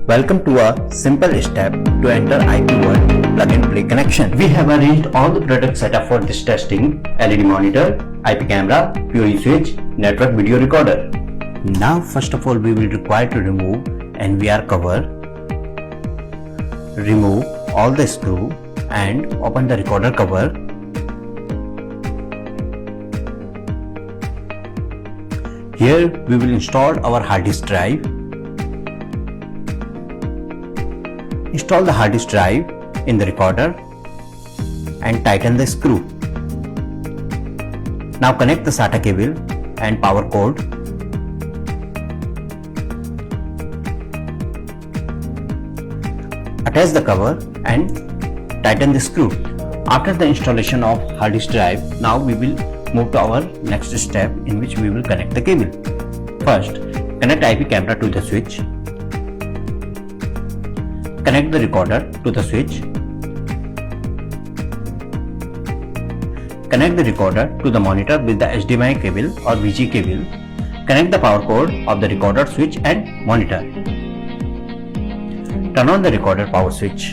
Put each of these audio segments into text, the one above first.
Welcome to a simple step to enter IP World plug and play connection. We have arranged all the product setup for this testing: LED monitor, IP camera, PoE switch, network video recorder. Now first of all we will require to remove NVR cover, remove all the screw and open the recorder cover. Here we will install our hard disk drive. Install the hard disk drive in the recorder and tighten the screw. Now connect the SATA cable and power cord. Attach the cover and tighten the screw. After the installation of hard disk drive, now we will move to our next step in which we will connect the cable. First, connect IP camera to the switch. Connect the recorder to the switch. Connect the recorder to the monitor with the HDMI cable or VG cable. Connect the power cord of the recorder, switch and monitor. Turn on the recorder power switch.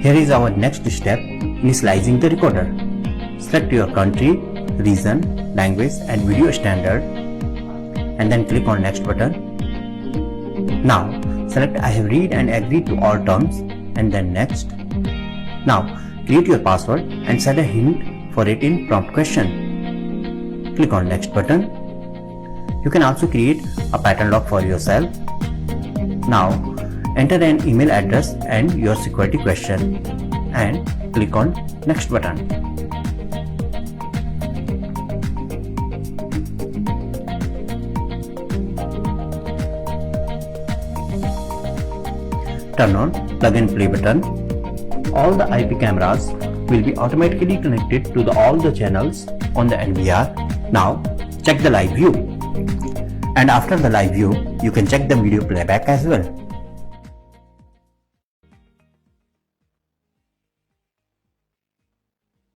Here is our next step, initializing the recorder. Select your country, region, language and video standard and then click on next button. Now select I have read and agreed to all terms and then next. Now create your password and set a hint for it in prompt question. Click on next button. You can also create a pattern lock for yourself. Now enter an email address and your security question and click on next button. Turn on plug and play button. All the IP cameras will be automatically connected to all the channels on the NVR. Now check the live view. And after the live view, you can check the video playback as well.